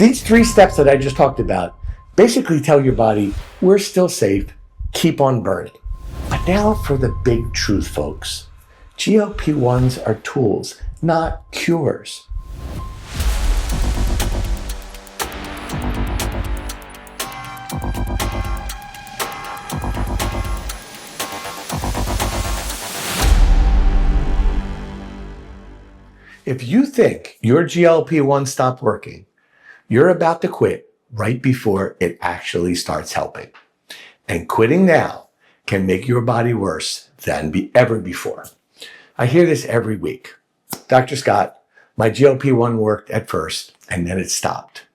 These 3 steps that I just talked about basically tell your body, we're still safe, keep on burning. But now for the big truth, folks. GLP-1s are tools, not cures. If you think your GLP-1 stopped working, you're about to quit right before it actually starts helping. And quitting now can make your body worse than ever before. I hear this every week. Dr. Scott, my GLP-1 worked at first and then it stopped.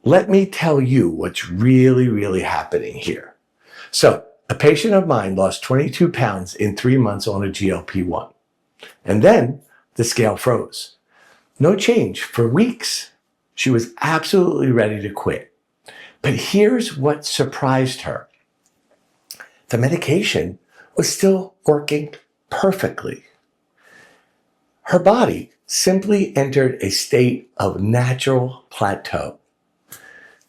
Let me tell you what's really happening here. So, a patient of mine lost 22 pounds in 3 months on a GLP-1. And then the scale froze. No change for weeks. She was absolutely ready to quit. But here's what surprised her. The medication was still working perfectly. Her body simply entered a state of natural plateau.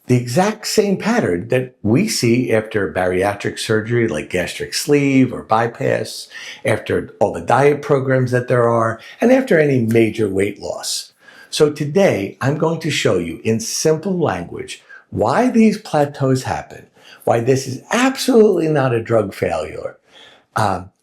The exact same pattern that we see after bariatric surgery like gastric sleeve or bypass, after all the diet programs that there are, and after any major weight loss. So today, I'm going to show you in simple language why these plateaus happen, why this is absolutely not a drug failure,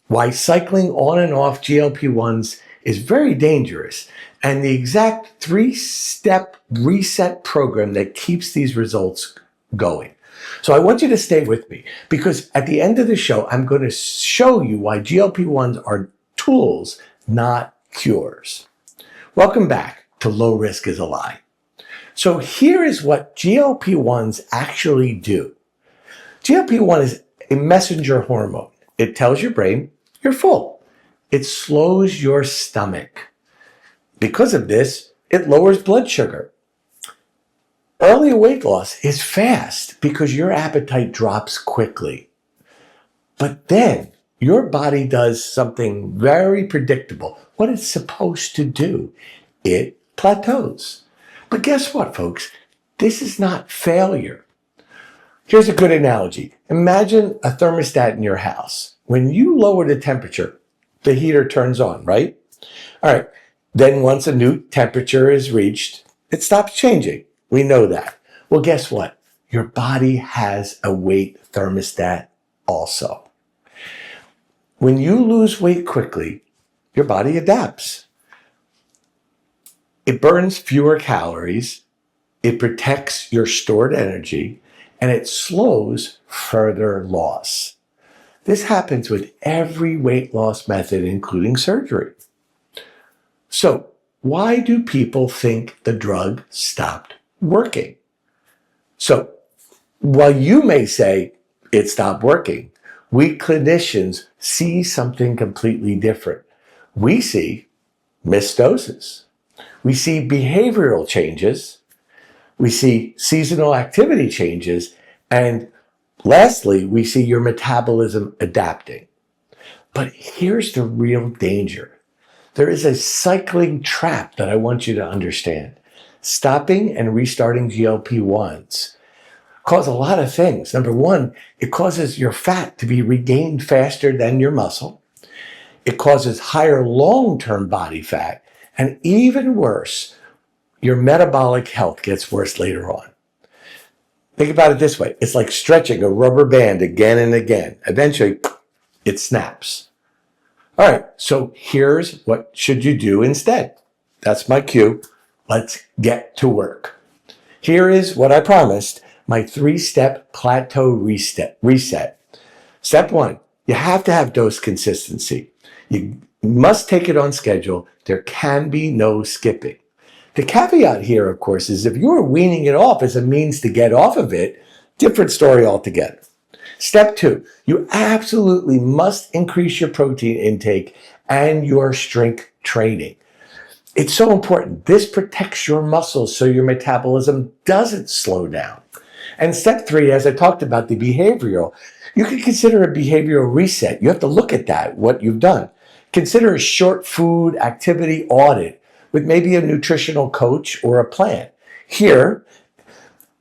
why cycling on and off GLP-1s is very dangerous, and the exact 3-step reset program that keeps these results going. So I want you to stay with me because at the end of the show, I'm going to show you why GLP-1s are tools, not cures. Welcome back to Low Risk is a Lie. So here is what GLP-1s actually do. GLP-1 is a messenger hormone. It tells your brain you're full. It slows your stomach. Because of this, it lowers blood sugar. Early weight loss is fast because your appetite drops quickly. But then your body does something very predictable, what it's supposed to do. It plateaus. But guess what, folks? This is not failure. Here's a good analogy. Imagine a thermostat in your house. When you lower the temperature, the heater turns on, right? All right. Then once a new temperature is reached, it stops changing. We know that. Well, guess what? Your body has a weight thermostat also. When you lose weight quickly, your body adapts. It burns fewer calories, it protects your stored energy, and it slows further loss. This happens with every weight loss method, including surgery. So, why do people think the drug stopped working? So, while you may say it stopped working, we clinicians see something completely different. We see missed doses. We see behavioral changes. We see seasonal activity changes. And lastly, we see your metabolism adapting. But here's the real danger. There is a cycling trap that I want you to understand. Stopping and restarting GLP-1s cause a lot of things. Number one, it causes your fat to be regained faster than your muscle. It causes higher long-term body fat. And even worse, your metabolic health gets worse later on. Think about it this way. It's like stretching a rubber band again and again. Eventually, it snaps. All right, so here's what should you do instead. That's my cue. Let's get to work. Here is what I promised, my 3-step plateau reset. Step 1, you have to have dose consistency. You must take it on schedule. There can be no skipping. The caveat here, of course, is if you're weaning it off as a means to get off of it, different story altogether. Step 2, you absolutely must increase your protein intake and your strength training. It's so important. This protects your muscles so your metabolism doesn't slow down. And step 3, as I talked about the behavioral, you can consider a behavioral reset. You have to look at that, what you've done. Consider a short food activity audit with maybe a nutritional coach or a plan. Here,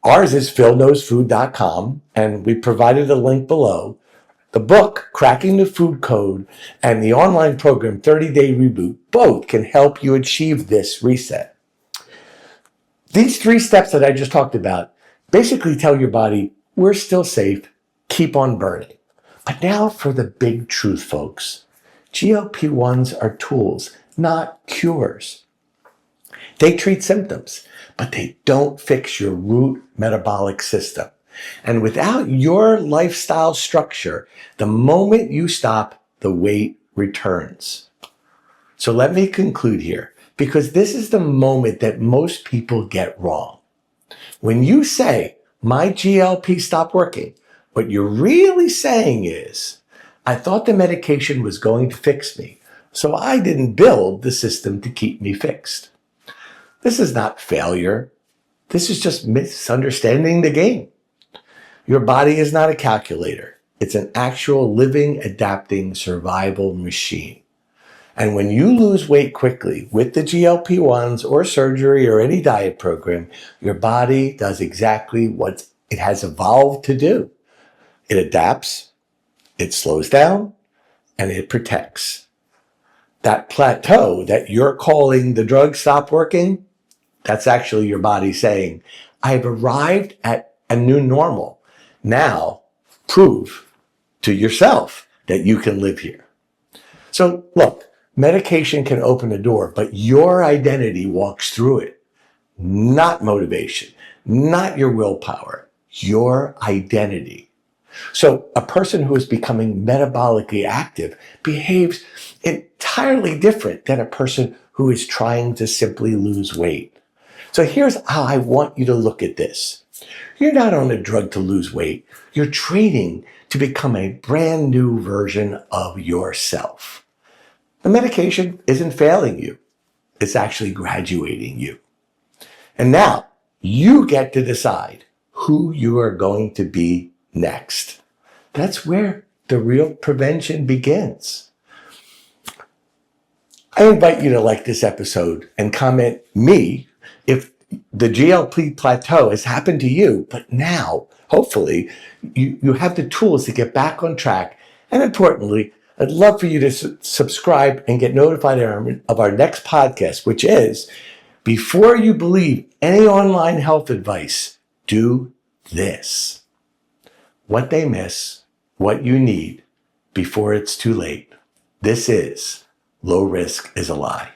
ours is philknowsfood.com, and we provided a link below. The book, Cracking the Food Code, and the online program, 30-Day Reboot, both can help you achieve this reset. These 3 steps that I just talked about basically tell your body, we're still safe, keep on burning. But now for the big truth, folks. GLP-1s are tools, not cures. They treat symptoms, but they don't fix your root metabolic system. And without your lifestyle structure, the moment you stop, the weight returns. So let me conclude here, because this is the moment that most people get wrong. When you say, my GLP stopped working, what you're really saying is, I thought the medication was going to fix me, so I didn't build the system to keep me fixed. This is not failure. This is just misunderstanding the game. Your body is not a calculator. It's an actual living, adapting survival machine. And when you lose weight quickly with the GLP-1s or surgery or any diet program, your body does exactly what it has evolved to do. It adapts, it slows down, and it protects. That plateau that you're calling the drug stop working, that's actually your body saying, I've arrived at a new normal. Now, prove to yourself that you can live here. So look, medication can open a door, but your identity walks through it. Not motivation, not your willpower, your identity. So a person who is becoming metabolically active behaves entirely different than a person who is trying to simply lose weight. So here's how I want you to look at this. You're not on a drug to lose weight. You're training to become a brand new version of yourself. The medication isn't failing you. It's actually graduating you. And now you get to decide who you are going to be next. That's where the real prevention begins. I invite you to like this episode and comment me if the GLP plateau has happened to you, but now, hopefully, you have the tools to get back on track. And importantly, I'd love for you to subscribe and get notified of our next podcast, which is, before you believe any online health advice, do this. What they miss, what you need, before it's too late. This is Low Risk is a Lie.